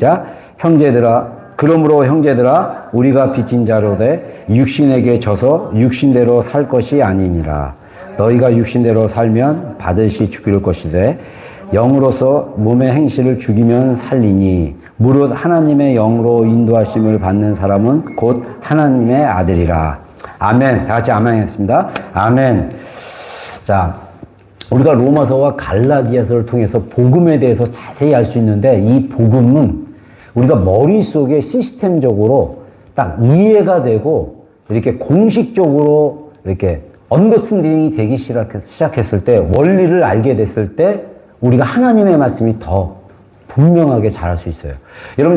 자, 형제들아, 그러므로 형제들아, 우리가 빚진 자로 돼 육신에게 져서 육신대로 살 것이 아니니라. 너희가 육신대로 살면 받으시 죽일 것이되 영으로서 몸의 행실을 죽이면 살리니 무릇 하나님의 영으로 인도하심을 받는 사람은 곧 하나님의 아들이라. 아멘. 다 같이 아멘 했습니다. 아멘. 자, 우리가 로마서와 갈라디아서를 통해서 복음에 대해서 자세히 알 수 있는데, 이 복음은 우리가 머릿속에 시스템적으로 딱 이해가 되고 이렇게 공식적으로 이렇게 언더스탠딩이 되기 시작했을 때, 원리를 알게 됐을 때 우리가 하나님의 말씀이 더 분명하게 잘할 수 있어요. 여러분,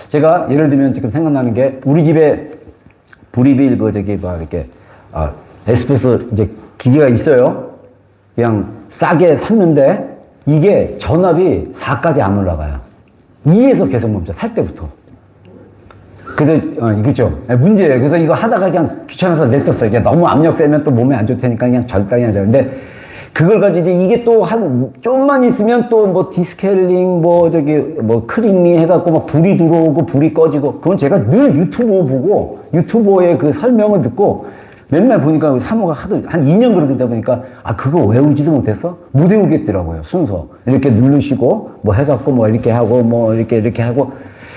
제가 예를 들면 지금 생각나는 게, 우리 집에 브리빌 에스프레소 이제 기계가 있어요. 그냥 싸게 샀는데 이게 전압이 4까지 안 올라가요. 2에서 계속 멈춰, 살 때부터. 그래서 그죠? 문제예요. 그래서 이거 하다가 그냥 귀찮아서 냅뒀어요. 이게 너무 압력 세면 또 몸에 안 좋다니까 그냥 적당히 하자. 근데 그걸 가지고 이게 또 좀만 있으면 또 뭐 디스케일링 크림이 해갖고 막 불이 들어오고 불이 꺼지고, 그건 제가 늘 유튜브 보고 유튜버의 그 설명을 듣고 맨날 보니까 사모가 하도 한 2년 그러다 보니까, 그거 외우지도 못했어? 못 외우겠더라고요. 순서 이렇게 누르시고 뭐 해갖고 뭐 이렇게 하고 뭐 이렇게 하고,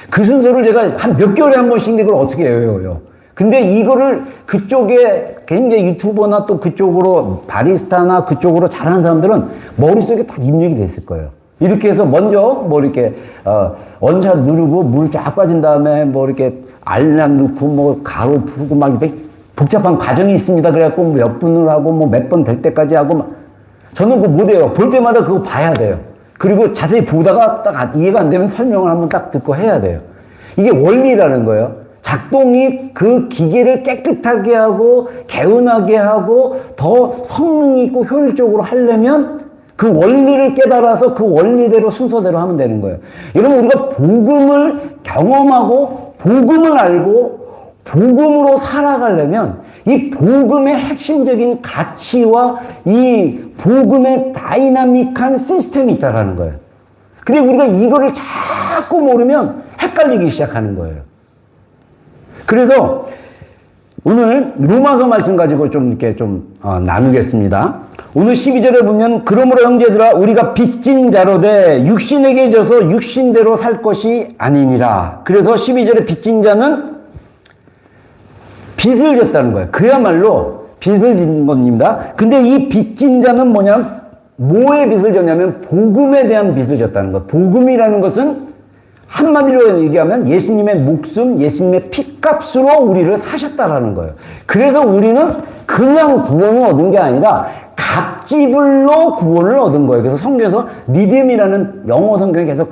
그 순서를 제가 한 몇 개월에 한 번씩 이걸 어떻게 외워요? 근데 이거를 그쪽에 굉장히 유튜버나 또 그쪽으로 바리스타나 그쪽으로 잘하는 사람들은 머릿속에 다 입력이 됐을 거예요. 이렇게 해서 먼저 뭐 이렇게 원샷 누르고 물 쫙 빠진 다음에 뭐 이렇게 알람 넣고 뭐 가루 풀고 막 복잡한 과정이 있습니다. 그래갖고 몇 분을 하고 뭐 몇 번 될 때까지 하고 막. 저는 그거 못해요. 볼 때마다 그거 봐야 돼요. 그리고 자세히 보다가 딱 이해가 안 되면 설명을 한번 딱 듣고 해야 돼요. 이게 원리라는 거예요. 작동이 그 기계를 깨끗하게 하고 개운하게 하고 더 성능 있고 효율적으로 하려면 그 원리를 깨달아서 그 원리대로 순서대로 하면 되는 거예요. 여러분, 우리가 복음을 경험하고 복음을 알고 복음으로 살아가려면 이 복음의 핵심적인 가치와 이 복음의 다이나믹한 시스템이 있다라는 거예요. 근데 우리가 이거를 자꾸 모르면 헷갈리기 시작하는 거예요. 그래서 오늘 로마서 말씀 가지고 좀 이렇게 나누겠습니다. 오늘 12절에 보면, 그러므로 형제들아, 우리가 빚진 자로 돼 육신에게 져서 육신대로 살 것이 아니니라. 그래서 12절에 빚진 자는 빚을 졌다는 거예요. 그야말로 빚을 진 겁니다. 근데 이 빚진 자는 뭐냐? 뭐에 빚을 졌냐면 복음에 대한 빚을 졌다는 거예요. 복음이라는 것은 한마디로 얘기하면 예수님의 목숨, 예수님의 피값으로 우리를 사셨다라는 거예요. 그래서 우리는 그냥 구원을 얻은 게 아니라 값지불로 구원을 얻은 거예요. 그래서 성경에서 리뎀이라는 영어 성경에 계속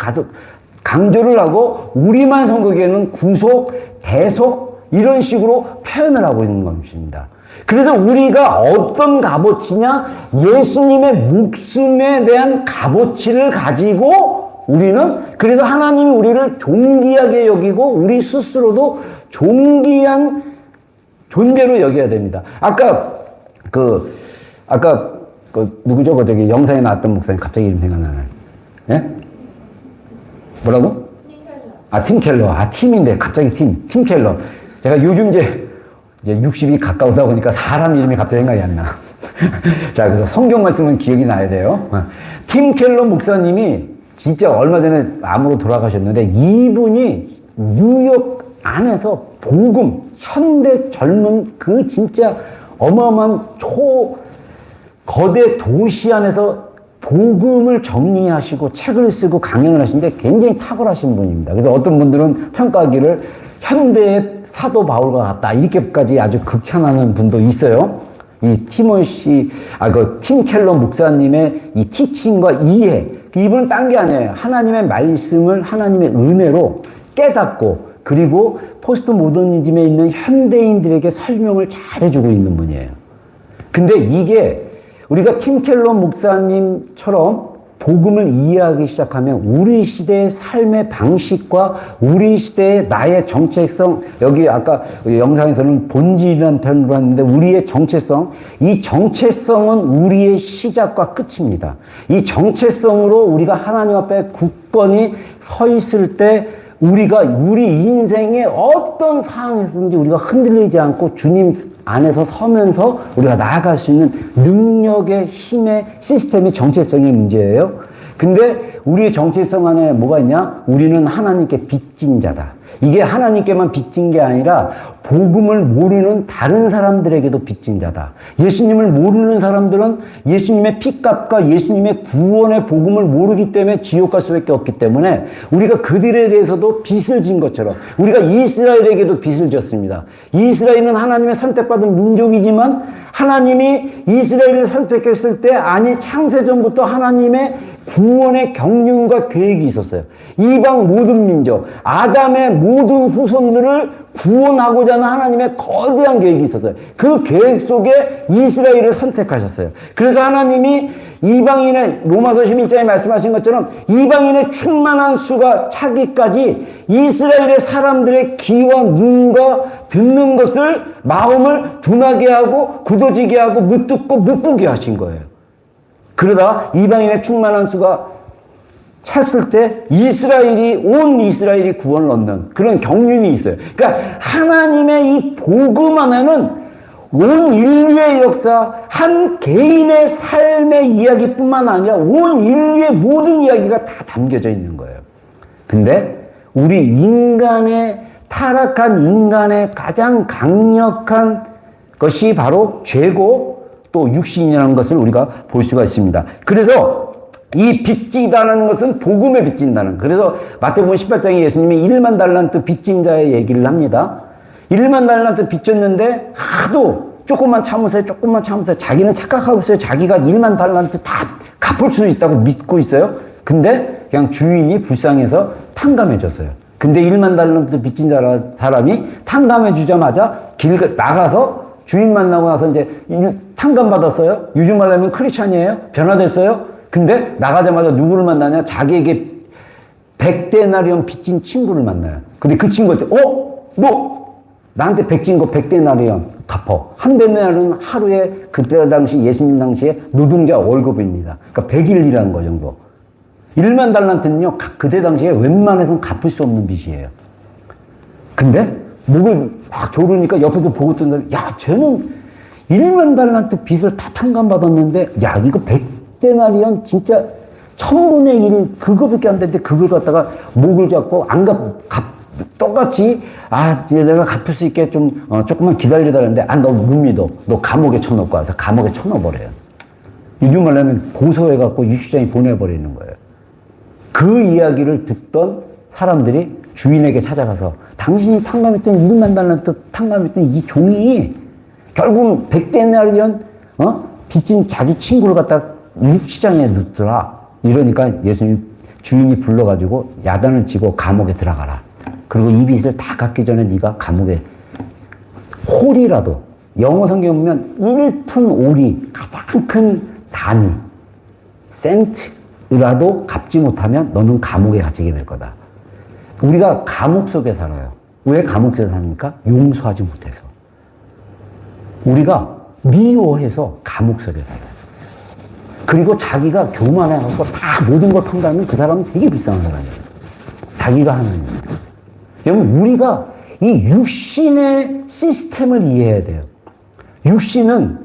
강조를 하고, 우리만 성경에는 구속, 대속 이런 식으로 표현을 하고 있는 것입니다. 그래서 우리가 어떤 값어치냐? 예수님의 목숨에 대한 값어치를 가지고 우리는, 그래서 하나님이 우리를 존귀하게 여기고 우리 스스로도 존귀한 존재로 여겨야 됩니다. 아까 누구죠? 저기 영상에 나왔던 목사님, 갑자기 이름 생각나네. 예? 뭐라고? 팀 켈러. 팀인데 갑자기 팀 켈러. 제가 요즘 이제 60이 가까우다 보니까 사람 이름이 갑자기 생각이 안 나. 자, 그래서 성경 말씀은 기억이 나야 돼요. 팀 켈러 목사님이 진짜 얼마 전에 암으로 돌아가셨는데, 이분이 뉴욕 안에서 복음, 현대 젊은 그 진짜 어마어마한 거대 도시 안에서 복음을 정리하시고 책을 쓰고 강연을 하시는데 굉장히 탁월하신 분입니다. 그래서 어떤 분들은 평가하기를 현대의 사도 바울과 같다, 이렇게까지 아주 극찬하는 분도 있어요. 이 팀 켈러 목사님의 이 티칭과 이해, 이분은 딴 게 아니에요. 하나님의 말씀을 하나님의 은혜로 깨닫고, 그리고 포스트 모더니즘에 있는 현대인들에게 설명을 잘해주고 있는 분이에요. 근데 이게 우리가 팀 켈러 목사님처럼 복음을 이해하기 시작하면 우리 시대의 삶의 방식과 우리 시대의 나의 정체성, 여기 아까 영상에서는 본질이라는 표현으로 했는데, 우리의 정체성, 이 정체성은 우리의 시작과 끝입니다. 이 정체성으로 우리가 하나님 앞에 굳건히 서 있을 때 우리가 우리 인생의 어떤 상황에서든지 우리가 흔들리지 않고 주님 안에서 서면서 우리가 나아갈 수 있는 능력의 힘의 시스템의 정체성의 문제예요. 근데 우리의 정체성 안에 뭐가 있냐? 우리는 하나님께 빚진 자다. 이게 하나님께만 빚진 게 아니라 복음을 모르는 다른 사람들에게도 빚진 자다. 예수님을 모르는 사람들은 예수님의 피값과 예수님의 구원의 복음을 모르기 때문에 지옥 갈 수밖에 없기 때문에 우리가 그들에 대해서도 빚을 진 것처럼 우리가 이스라엘에게도 빚을 졌습니다. 이스라엘은 하나님의 선택받은 민족이지만 하나님이 이스라엘을 선택했을 때 아니 창세전부터 하나님의 구원의 경륜과 계획이 있었어요. 이방 모든 민족, 아담의 모든 후손들을 구원하고자 하는 하나님의 거대한 계획이 있었어요. 그 계획 속에 이스라엘을 선택하셨어요. 그래서 하나님이 이방인의 로마서 11장에 말씀하신 것처럼 이방인의 충만한 수가 차기까지 이스라엘의 사람들의 귀와 눈과 듣는 것을 마음을 둔하게 하고 굳어지게 하고 못 듣고 못 보게 하신 거예요. 그러다 이방인의 충만한 수가 찼을 때 온 이스라엘이 구원을 얻는 그런 경륜이 있어요. 그러니까 하나님의 이 복음 안에는 온 인류의 역사, 한 개인의 삶의 이야기뿐만 아니라 온 인류의 모든 이야기가 다 담겨져 있는 거예요. 근데 우리 인간의 타락한 인간의 가장 강력한 것이 바로 죄고 또 육신이라는 것을 우리가 볼 수가 있습니다. 그래서 이 빚지다는 것은 복음에 빚진다는. 그래서 마태복음 18장에 예수님이 1만 달란트 빚진 자의 얘기를 합니다. 1만 달란트 빚졌는데 하도 조금만 참으세요. 조금만 참으세요. 자기는 착각하고 있어요. 자기가 1만 달란트 다 갚을 수 있다고 믿고 있어요. 근데 그냥 주인이 불쌍해서 탕감해줬어요. 근데 1만 달란트 빚진 사람이 탕감해주자마자 길 나가서 주인 만나고 나서 이제 탕감 받았어요. 요즘 말하면 크리스찬이에요. 변화됐어요. 근데 나가자마자 누구를 만나냐? 자기에게 100데나리온 빚진 친구를 만나요. 근데 그 친구한테 너 나한테 빚진 거 100데나리온 갚어. 한 데나리온 하루에 그때 당시 예수님 당시에 노동자 월급입니다. 그러니까 100일이라는 거 정도. 1만 달란트는요. 그때 당시에 웬만해서는 갚을 수 없는 빚이에요. 근데 목을 막 조르니까 옆에서 보고 있던 사람이 야 쟤는 1만 달란트 빚을 다 탕감받았는데 야 이거 100데나리온 진짜 1000분의 1 그거밖에 안 되는데 그걸 갖다가 목을 잡고 안 똑같이 이제 내가 갚을 수 있게 좀 조금만 기다리다는데 너 못 믿어. 너 감옥에 쳐넣고 와서 감옥에 쳐넣어버려요. 요즘 말로 하면 고소해갖고 유치장에 보내버리는 거예요. 그 이야기를 듣던 사람들이 주인에게 찾아가서 당신이 탕감했던 1만 달란트 탕감했던 이 종이 결국 100데나리온 빚진 자기 친구를 갖다 육시장에 넣더라. 이러니까 예수님 주인이 불러가지고 야단을 치고 감옥에 들어가라. 그리고 이 빚을 다 갚기 전에 네가 감옥에 홀이라도 영어 성경 보면 1푼 올이 가장 큰 단위 센트라도 갚지 못하면 너는 감옥에 갇히게 될 거다. 우리가 감옥 속에 살아요. 왜 감옥 속에 사니까? 용서하지 못해서. 우리가 미워해서 감옥 속에 살아요. 그리고 자기가 교만해갖고 다 모든 걸 판단하면 그 사람은 되게 불쌍한 사람이에요. 자기가 하나님입니다. 여러분, 우리가 이 육신의 시스템을 이해해야 돼요. 육신은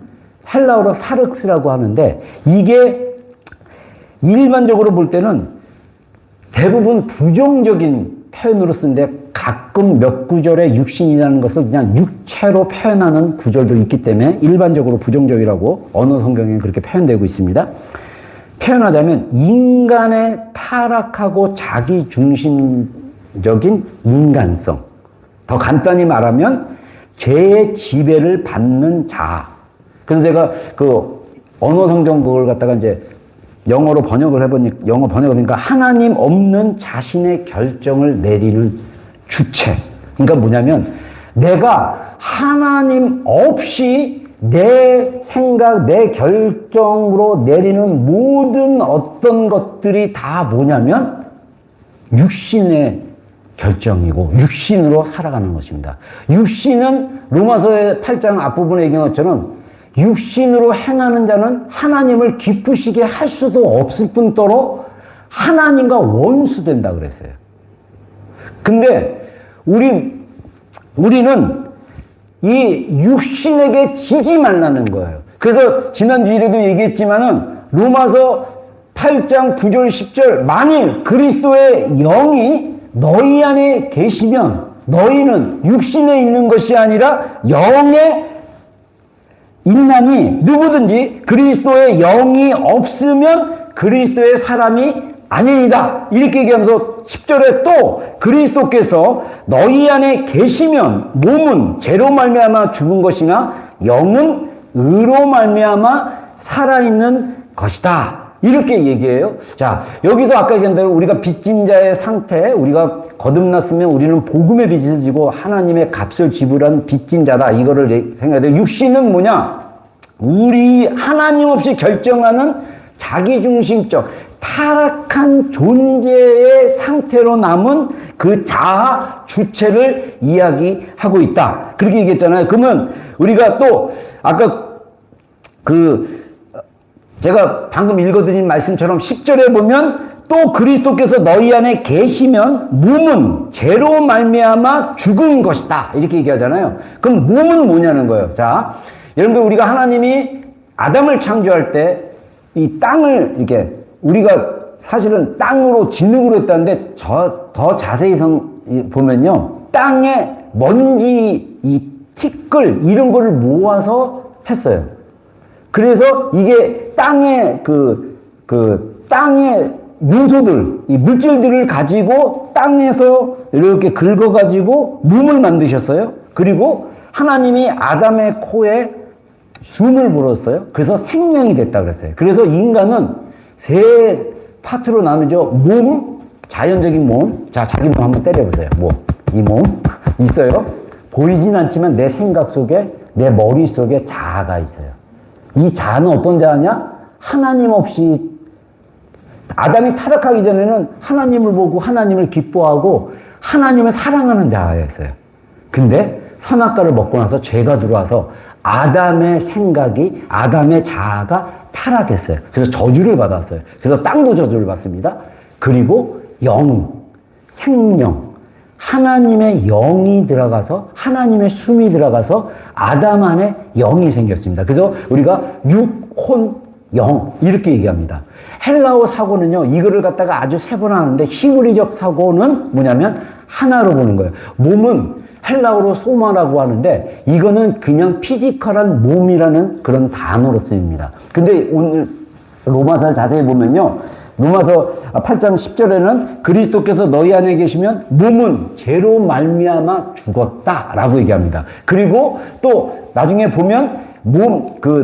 헬라어로 사륵스라고 하는데 이게 일반적으로 볼 때는 대부분 부정적인 표현으로 쓰는데 가끔 몇 구절에 육신이라는 것을 그냥 육체로 표현하는 구절도 있기 때문에 일반적으로 부정적이라고 언어 성경에 그렇게 표현되고 있습니다. 표현하자면 인간의 타락하고 자기중심적인 인간성. 더 간단히 말하면 죄의 지배를 받는 자. 그래서 제가 그 언어 성경 그걸 갖다가 이제 영어 번역을 해보니까 하나님 없는 자신의 결정을 내리는 주체. 그러니까 뭐냐면 내가 하나님 없이 내 생각, 내 결정으로 내리는 모든 어떤 것들이 다 뭐냐면 육신의 결정이고 육신으로 살아가는 것입니다. 육신은 로마서의 8장 앞부분에 얘기한 것처럼 육신으로 행하는 자는 하나님을 기쁘시게 할 수도 없을 뿐더러 하나님과 원수된다 그랬어요. 근데 우리는 이 육신에게 지지 말라는 거예요. 그래서 지난주에도 얘기했지만은 로마서 8장 9절 10절 만일 그리스도의 영이 너희 안에 계시면 너희는 육신에 있는 것이 아니라 영에 있나니 누구든지 그리스도의 영이 없으면 그리스도의 사람이 아닙니다. 이렇게 얘기하면서 10절에 또 그리스도께서 너희 안에 계시면 몸은 죄로 말미암아 죽은 것이나 영은 의로 말미암아 살아있는 것이다. 이렇게 얘기해요. 자, 여기서 아까 얘기한 대로 우리가 빚진 자의 상태, 우리가 거듭났으면 우리는 복음의 빚을 지고 하나님의 값을 지불한 빚진 자다. 이거를 생각해야 돼요. 육신은 뭐냐? 우리 하나님 없이 결정하는 자기중심적 타락한 존재의 상태로 남은 그 자아 주체를 이야기하고 있다. 그렇게 얘기했잖아요. 그러면 우리가 또 아까 제가 방금 읽어드린 말씀처럼 10절에 보면 또 그리스도께서 너희 안에 계시면 몸은 죄로 말미암아 죽은 것이다. 이렇게 얘기하잖아요. 그럼 몸은 뭐냐는 거예요. 자, 여러분들 우리가 하나님이 아담을 창조할 때 이 땅을 이렇게 우리가 사실은 땅으로 진흙으로 했다는데 더 자세히 보면요. 땅에 먼지, 이 티끌 이런 거를 모아서 했어요. 그래서 이게 땅의 땅의 요소들, 이 물질들을 가지고 땅에서 이렇게 긁어가지고 몸을 만드셨어요. 그리고 하나님이 아담의 코에 숨을 불었어요. 그래서 생명이 됐다 그랬어요. 그래서 인간은 세 파트로 나누죠. 몸, 자연적인 몸. 자, 자기 몸 한번 때려보세요. 이 몸 있어요. 보이진 않지만 내 생각 속에, 내 머릿속에 자아가 있어요. 이 자아는 어떤 자아냐? 하나님 없이 아담이 타락하기 전에는 하나님을 보고 하나님을 기뻐하고 하나님을 사랑하는 자아였어요. 근데 선악과를 먹고 나서 죄가 들어와서 아담의 생각이, 아담의 자아가 타락했어요. 그래서 저주를 받았어요. 그래서 땅도 저주를 받습니다. 그리고 생명, 하나님의 영이 들어가서, 하나님의 숨이 들어가서 아담 안에 영이 생겼습니다. 그래서 우리가 육, 혼, 영 이렇게 얘기합니다. 헬라어 사고는요, 이거를 갖다가 아주 세분화하는데 히브리적 사고는 뭐냐면 하나로 보는 거예요. 몸은 헬라어로 소마라고 하는데 이거는 그냥 피지컬한 몸이라는 그런 단어로 쓰입니다. 근데 오늘 로마서를 자세히 보면요. 로마서 8장 10절에는 그리스도께서 너희 안에 계시면 몸은 죄로 말미암아 죽었다라고 얘기합니다. 그리고 또 나중에 보면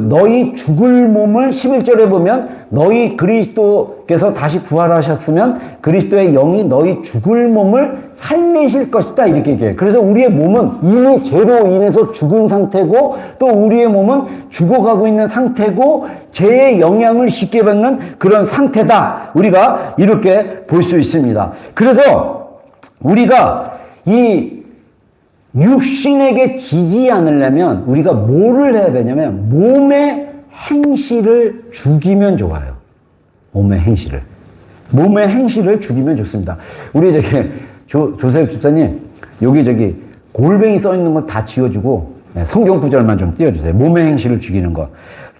너희 죽을 몸을 11절에 보면 너희 그리스도께서 다시 부활하셨으면 그리스도의 영이 너희 죽을 몸을 살리실 것이다. 이렇게 얘기해요. 그래서 우리의 몸은 이미 죄로 인해서 죽은 상태고 또 우리의 몸은 죽어가고 있는 상태고 죄의 영향을 쉽게 받는 그런 상태다. 우리가 이렇게 볼 수 있습니다. 그래서 우리가 이 육신에게 지지 않으려면 우리가 뭐를 해야 되냐면 몸의 행실을 죽이면 좋아요. 몸의 행실을 죽이면 좋습니다. 우리 조세혁 집사님 여기 골뱅이 써 있는 건 다 지워주고 성경 구절만 좀 띄워주세요. 몸의 행실을 죽이는 거.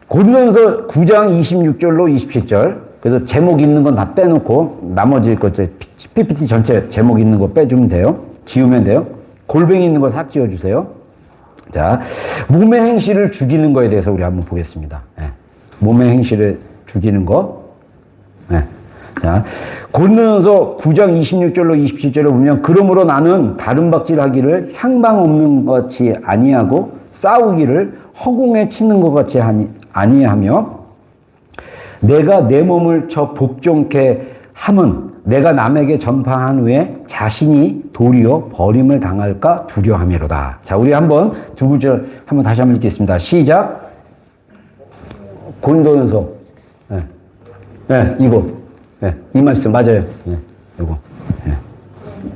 고린도전서 9장 26절로 27절. 그래서 제목 있는 건 다 빼놓고 나머지 PPT 전체 제목 있는 거 빼주면 돼요. 지우면 돼요. 골뱅이 있는 거 싹 지워주세요. 자, 몸의 행실을 죽이는 거에 대해서 우리 한번 보겠습니다. 몸의 행실을 죽이는 거. 자, 고린도전서 9장 26절로 27절에 보면 그러므로 나는 다른 박질하기를 향방 없는 것 같이 아니하고 싸우기를 허공에 치는 것 같이 아니하며 내가 내 몸을 저 복종케 함은 내가 남에게 전파한 후에 자신이 도리어 버림을 당할까 두려함이로다. 자, 우리 한번 두 구절 한번 다시 한번 읽겠습니다. 시작. 고린도전서. 이거. 이 말씀 맞아요. 이거.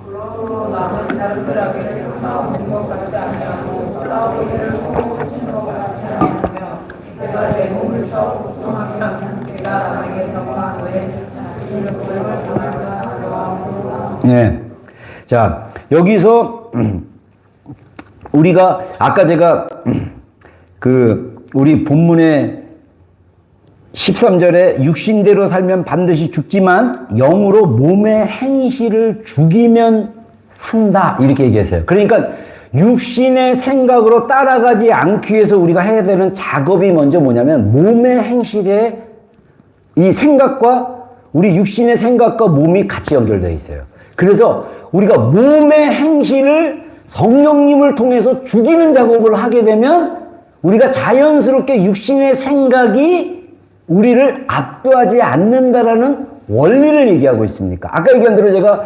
그러므로 나는 다른들에게 없는 것 같지 아니하고 싸우기를 허공에 치는 것 같지 아니하며 내가 내 몸을 저 복종하면 내가 남에게 전파한 후에 자신을 버림을 당할까 두려함이로다. 자, 여기서 우리가 아까 제가 우리 본문의 13절에 육신대로 살면 반드시 죽지만 영으로 몸의 행실을 죽이면 산다 이렇게 얘기했어요. 그러니까 육신의 생각으로 따라가지 않기 위해서 우리가 해야 되는 작업이 먼저 뭐냐면 몸의 행실에 이 생각과 우리 육신의 생각과 몸이 같이 연결되어 있어요. 그래서 우리가 몸의 행실을 성령님을 통해서 죽이는 작업을 하게 되면 우리가 자연스럽게 육신의 생각이 우리를 압도하지 않는다라는 원리를 얘기하고 있습니까? 아까 얘기한 대로 제가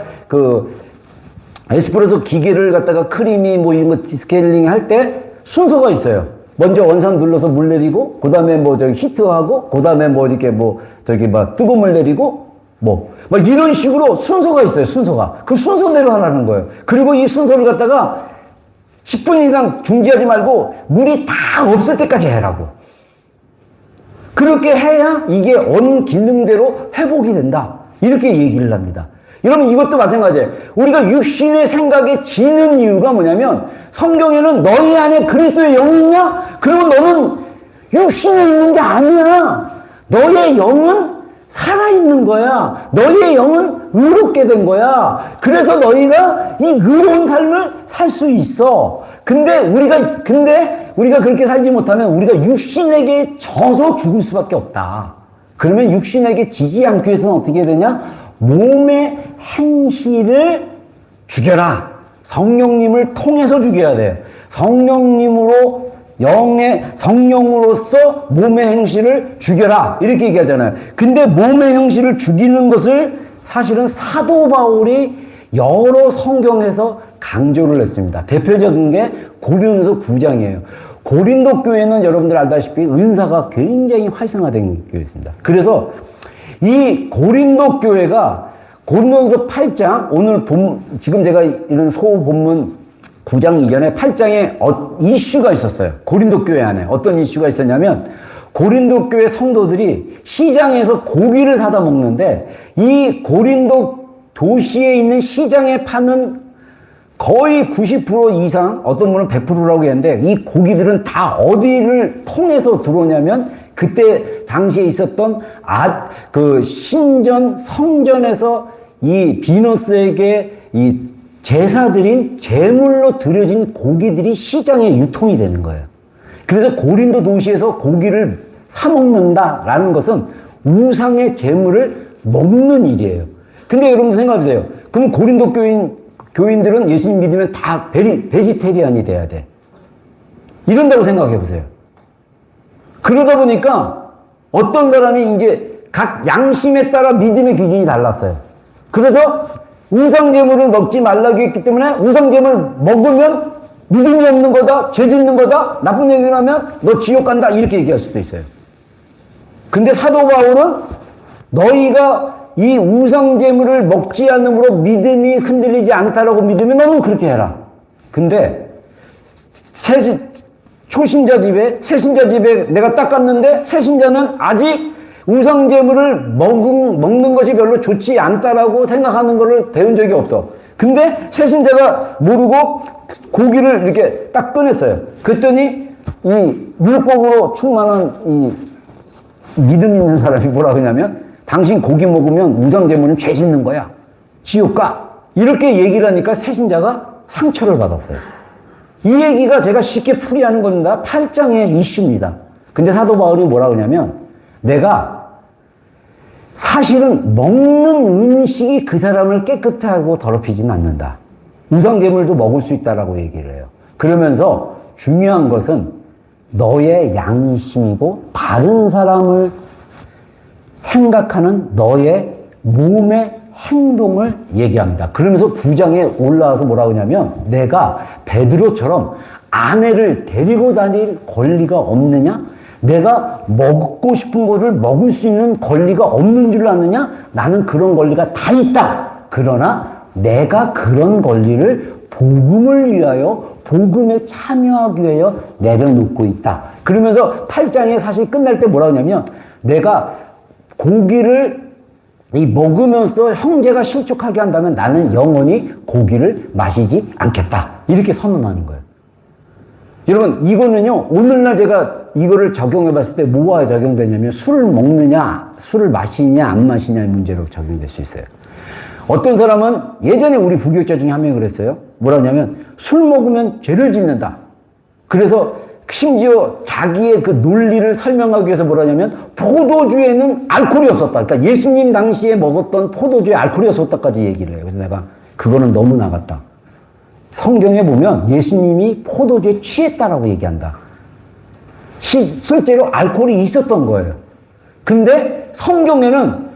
에스프레소 기계를 갖다가 크리미 뭐 이런 거 디스케일링 할 때 순서가 있어요. 먼저 원산 눌러서 물 내리고, 그 다음에 뭐 저기 히트하고, 그 다음에 뭐 이렇게 뭐 저기 막 뜨거운 물 내리고, 막 이런 식으로 순서가 있어요, 순서가. 그 순서대로 하라는 거예요. 그리고 이 순서를 갖다가 10분 이상 중지하지 말고 물이 다 없을 때까지 해라고. 그렇게 해야 이게 원 기능대로 회복이 된다. 이렇게 얘기를 합니다. 여러분 이것도 마찬가지예요. 우리가 육신의 생각에 지는 이유가 뭐냐면 성경에는 너희 안에 그리스도의 영이 있냐? 그러면 너는 육신에 있는 게 아니야. 너의 영은 살아있는 거야. 너의 영은 의롭게 된 거야. 그래서 너희가 이 의로운 삶을 살 수 있어. 근데 우리가 그렇게 살지 못하면 우리가 육신에게 져서 죽을 수밖에 없다. 그러면 육신에게 지지 않기 위해서는 어떻게 해야 되냐? 몸의 행실을 죽여라. 성령님을 통해서 죽여야 돼. 성령님으로 성령으로서 몸의 행실을 죽여라. 이렇게 얘기하잖아요. 근데 몸의 행실을 죽이는 것을 사실은 사도 바울이 여러 성경에서 강조를 했습니다. 대표적인 게 고린도서 9장이에요. 고린도 교회는 여러분들 알다시피 은사가 굉장히 활성화된 교회였습니다. 그래서 이 고린도 교회가 고린도서 8장, 지금 제가 이런 소본문 9장 이전에 8장에 이슈가 있었어요. 고린도 교회 안에. 어떤 이슈가 있었냐면, 고린도 교회 성도들이 시장에서 고기를 사다 먹는데, 이 고린도 도시에 있는 시장에 파는 거의 90% 이상, 어떤 분은 100%라고 했는데, 이 고기들은 다 어디를 통해서 들어오냐면, 그때 당시에 있었던 성전에서 이 비너스에게 이 제사드린 제물로 드려진 고기들이 시장에 유통이 되는 거예요. 그래서 고린도 도시에서 고기를 사 먹는다라는 것은 우상의 제물을 먹는 일이에요. 근데 여러분들 생각해보세요. 그럼 고린도 교인들은 예수님 믿으면 다 베지테리안이 돼야 돼. 이런다고 생각해보세요. 그러다 보니까 어떤 사람이 이제 각 양심에 따라 믿음의 기준이 달랐어요. 그래서 우상제물을 먹지 말라고 했기 때문에 우상제물 먹으면 믿음이 없는 거다, 죄 짓는 거다, 나쁜 얘기를 하면 너 지옥 간다 이렇게 얘기할 수도 있어요. 근데 사도 바울은 너희가 이 우상제물을 먹지 않으므로 믿음이 흔들리지 않다라고 믿으면 너는 그렇게 해라. 근데 초신자 집에, 새신자 집에 내가 닦았는데 새신자는 아직 우상제물을 먹는 것이 별로 좋지 않다라고 생각하는 것을 배운 적이 없어. 근데 새신자가 모르고 고기를 이렇게 딱 꺼냈어요. 그랬더니 이 율법으로 충만한 이 믿음 있는 사람이 뭐라 그러냐면 당신 고기 먹으면 우상제물은 죄 짓는 거야. 지옥 가. 이렇게 얘기를 하니까 새신자가 상처를 받았어요. 이 얘기가 제가 쉽게 풀이하는 겁니다. 8장의 이슈입니다. 근데 사도 바울이 뭐라 그러냐면 내가 사실은 먹는 음식이 그 사람을 깨끗하고 더럽히지는 않는다. 우상제물도 먹을 수 있다라고 얘기를 해요. 그러면서 중요한 것은 너의 양심이고 다른 사람을 생각하는 너의 몸의 행동을 얘기합니다. 그러면서 9장에 올라와서 뭐라고 하냐면 내가 베드로처럼 아내를 데리고 다닐 권리가 없느냐? 내가 먹고 싶은 것을 먹을 수 있는 권리가 없는 줄 아느냐? 나는 그런 권리가 다 있다. 그러나 내가 그런 권리를 복음을 위하여 복음에 참여하기 위하여 내려놓고 있다. 그러면서 8장에 사실 끝날 때 뭐라고 하냐면 내가 고기를 이 먹으면서 형제가 실족하게 한다면 나는 영원히 고기를 마시지 않겠다. 이렇게 선언하는 거예요. 여러분, 이거는요, 오늘날 제가 이거를 적용해 봤을 때 뭐가 적용되냐면 술을 먹느냐, 술을 마시냐, 안 마시냐의 문제로 적용될 수 있어요. 어떤 사람은 예전에 우리 부교육자 중에 한 명이 그랬어요. 뭐라 하냐면 술 먹으면 죄를 짓는다. 그래서 심지어 자기의 그 논리를 설명하기 위해서 뭐라 하냐면 포도주에는 알코올이 없었다. 그러니까 예수님 당시에 먹었던 포도주에 알코올이 없었다까지 얘기를 해요. 그래서 내가 그거는 너무 나갔다. 성경에 보면 예수님이 포도주에 취했다라고 얘기한다. 실제로 알코올이 있었던 거예요. 근데 성경에는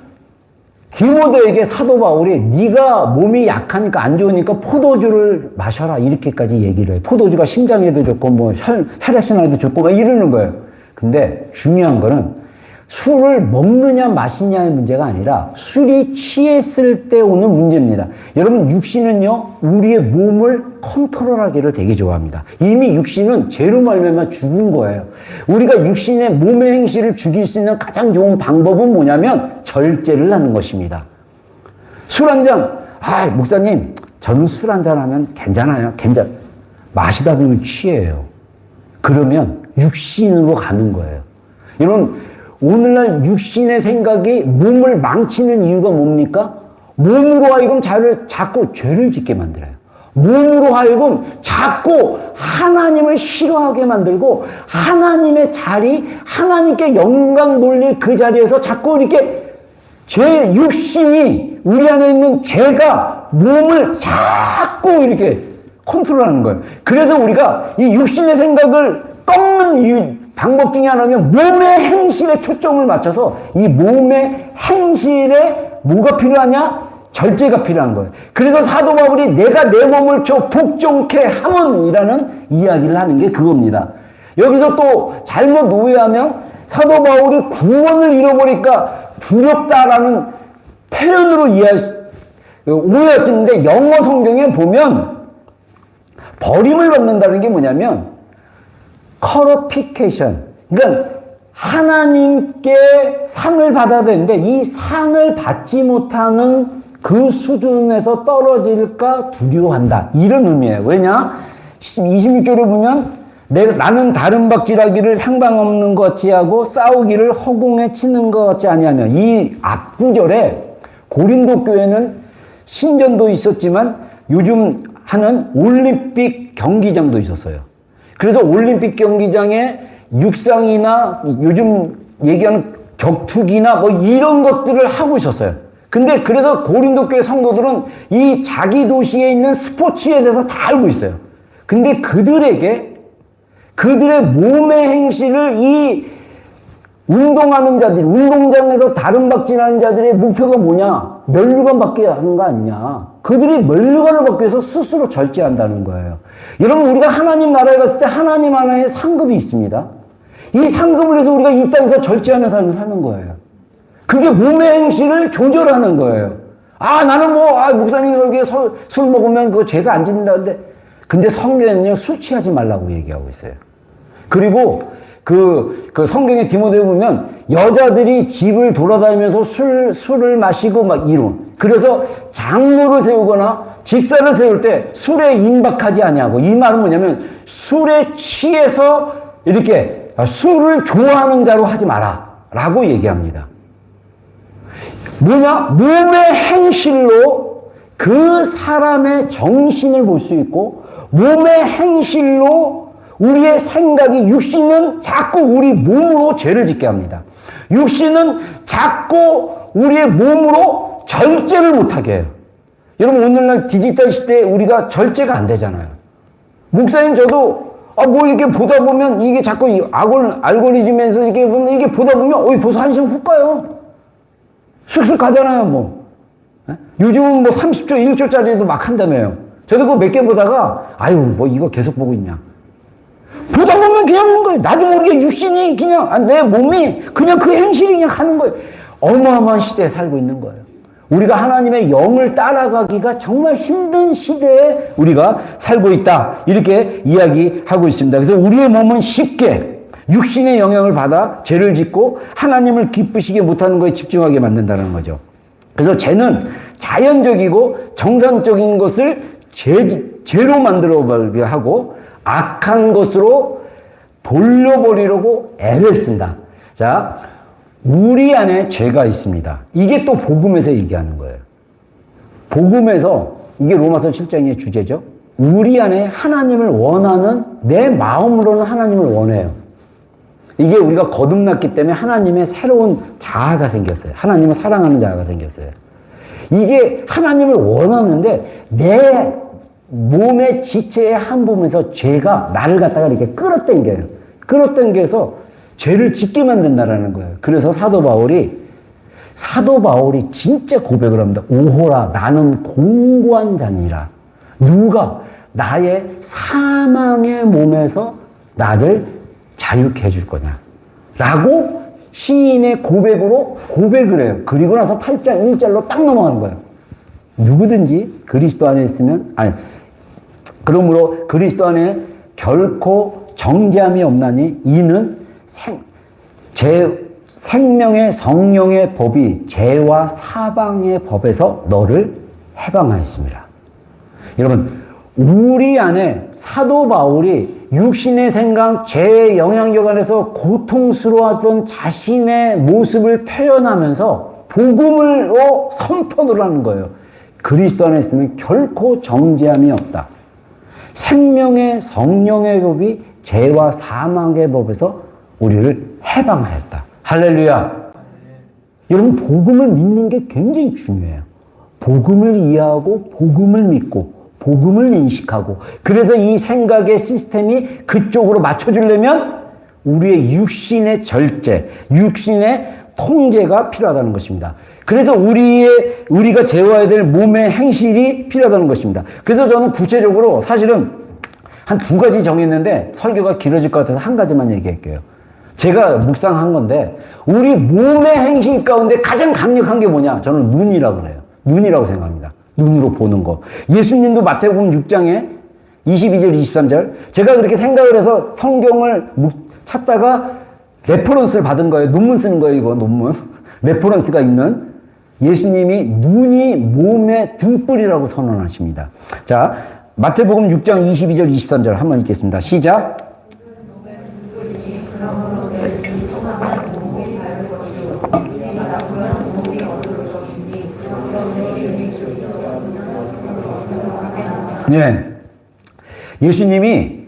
디모데에게 사도 바울이 네가 몸이 약하니까 안 좋으니까 포도주를 마셔라 이렇게까지 얘기를 해요. 포도주가 심장에도 좋고 뭐 혈액순환에도 좋고 막 이러는 거예요. 근데 중요한 거는 술을 먹느냐 마시냐의 문제가 아니라 술이 취했을 때 오는 문제입니다. 여러분, 육신은요 우리의 몸을 컨트롤하기를 되게 좋아합니다. 이미 육신은 죄로 말미암아 죽은 거예요. 우리가 육신의 몸의 행실을 죽일 수 있는 가장 좋은 방법은 뭐냐면 절제를 하는 것입니다. 술 한 잔, 목사님 저는 술 한 잔 하면 괜찮아요. 마시다 보면 취해요. 그러면 육신으로 가는 거예요. 여러분, 오늘날 육신의 생각이 몸을 망치는 이유가 뭡니까? 몸으로 하여금 자꾸 죄를 짓게 만들어요. 몸으로 하여금 자꾸 하나님을 싫어하게 만들고 하나님의 자리, 하나님께 영광 돌릴 그 자리에서 자꾸 이렇게 육신이 우리 안에 있는 죄가 몸을 자꾸 이렇게 컨트롤하는 거예요. 그래서 우리가 이 육신의 생각을 꺾는 방법 중에 하나는 몸의 행실에 초점을 맞춰서 이 몸의 행실에 뭐가 필요하냐? 절제가 필요한 거예요. 그래서 사도 바울이 내가 내 몸을 복종케 함은이라는 이야기를 하는 게 그겁니다. 여기서 또 잘못 오해하면 사도 바울이 구원을 잃어버리니까 두렵다라는 표현으로 오해할 수 있는데 영어 성경에 보면 버림을 받는다는 게 뭐냐면 커러피케이션. 그러니까 하나님께 상을 받아야 되는데 이 상을 받지 못하는 그 수준에서 떨어질까 두려워한다. 이런 의미예요. 왜냐? 26절에 보면 나는 다른 박질하기를 향방 없는 것 같이 하고 싸우기를 허공에 치는 것 같지 아니하며 이 앞구절에 고린도 교회는 신전도 있었지만 요즘 하는 올림픽 경기장도 있었어요. 그래서 올림픽 경기장에 육상이나 요즘 얘기하는 격투기나 뭐 이런 것들을 하고 있었어요. 근데 그래서 고린도 교회 성도들은 이 자기 도시에 있는 스포츠에 대해서 다 알고 있어요. 근데 그들의 몸의 행실을 이 운동하는 자들, 운동장에서 다른 박진하는 자들의 목표가 뭐냐? 면류관 받게 하는 거 아니냐? 그들이 면류관을 받기 위해서 스스로 절제한다는 거예요. 여러분, 우리가 하나님 나라에 갔을 때 하나님 하나의 상급이 있습니다. 이 상급을 해서 우리가 이 땅에서 절제하는 삶을 사는 거예요. 그게 몸의 행실을 조절하는 거예요. 나는 목사님 여기에 술 먹으면 그거 죄가 안 짓는다는데, 근데 성경은요, 술 취하지 말라고 얘기하고 있어요. 그리고 그 성경의 디모데에 보면 여자들이 집을 돌아다니면서 술을 마시고 막 이런. 그래서 장로를 세우거나 집사를 세울 때 술에 임박하지 아니하고, 이 말은 뭐냐면 술에 취해서 이렇게 술을 좋아하는 자로 하지 마라 라고 얘기합니다. 뭐냐? 몸의 행실로 그 사람의 정신을 볼 수 있고 몸의 행실로 우리의 생각이, 육신은 자꾸 우리 몸으로 죄를 짓게 합니다. 육신은 자꾸 우리의 몸으로 절제를 못하게 해요. 여러분, 오늘날 디지털 시대에 우리가 절제가 안 되잖아요. 목사님, 저도 뭐 이렇게 보다 보면 이게 자꾸 알고리즘에서 이렇게 보면 이게 보다 보면 벌써 한시간 훅 가요. 쑥쑥 가잖아요, 뭐. 요즘은 뭐 30초, 1초짜리도 막 한다며요. 저도 그거 몇 개 보다가 뭐 이거 계속 보고 있냐. 보다 보면 그냥 하는 거예요. 나도 모르게 육신이 그냥, 내 몸이 그냥 그 행실이 그냥 하는 거예요. 어마어마한 시대에 살고 있는 거예요. 우리가 하나님의 영을 따라가기가 정말 힘든 시대에 우리가 살고 있다. 이렇게 이야기하고 있습니다. 그래서 우리의 몸은 쉽게 육신의 영향을 받아 죄를 짓고 하나님을 기쁘시게 못하는 거에 집중하게 만든다는 거죠. 그래서 죄는 자연적이고 정상적인 것을 죄로 만들어버리게 하고 악한 것으로 돌려버리려고 애를 쓴다. 자, 우리 안에 죄가 있습니다. 이게 또 복음에서 얘기하는 거예요. 복음에서, 이게 로마서 7장의 주제죠. 우리 안에 하나님을 원하는, 내 마음으로는 하나님을 원해요. 이게 우리가 거듭났기 때문에 하나님의 새로운 자아가 생겼어요. 하나님을 사랑하는 자아가 생겼어요. 이게 하나님을 원하는데 내 몸의 지체의 한 부분에서 죄가 나를 갖다가 이렇게 끌어당겨요. 끌어당겨서 죄를 짓게 만든다라는 거예요. 그래서 사도 바울이 진짜 고백을 합니다. 오호라, 나는 공고한 자니라. 누가 나의 사망의 몸에서 나를 자유케 해줄 거냐 라고 시인의 고백으로 고백을 해요. 그리고 나서 8장 1절로 딱 넘어가는 거예요. 누구든지 그리스도 안에 있으면, 그러므로 그리스도 안에 결코 정죄함이 없나니 이는 생명의 성령의 법이 죄와 사방의 법에서 너를 해방하였습니다. 여러분, 우리 안에 사도 바울이 육신의 생각, 죄의 영향력 안에서 고통스러워하던 자신의 모습을 표현하면서 복음으로 선포를 하는 거예요. 그리스도 안에 있으면 결코 정죄함이 없다. 생명의 성령의 법이 죄와 사망의 법에서 우리를 해방하였다. 할렐루야. 여러분, 복음을 믿는 게 굉장히 중요해요. 복음을 이해하고 복음을 믿고 복음을 인식하고, 그래서 이 생각의 시스템이 그쪽으로 맞춰주려면 우리의 육신의 절제, 육신의 통제가 필요하다는 것입니다. 그래서 우리가 제어해야 될 몸의 행실이 필요하다는 것입니다. 그래서 저는 구체적으로 사실은 한 2가지 정했는데 설교가 길어질 것 같아서 한 가지만 얘기할게요. 제가 묵상한 건데, 우리 몸의 행실 가운데 가장 강력한 게 뭐냐? 저는 눈이라고 그래요. 눈이라고 생각합니다. 눈으로 보는 거. 예수님도 마태복음 6장에 22절, 23절. 제가 그렇게 생각을 해서 성경을 찾다가 레퍼런스를 받은 거예요. 논문 쓰는 거예요, 이거 논문. 레퍼런스가 있는 예수님이 눈이 몸의 등불이라고 선언하십니다. 자, 마태복음 6장 22절, 23절 한번 읽겠습니다. 시작. 네. 예수님이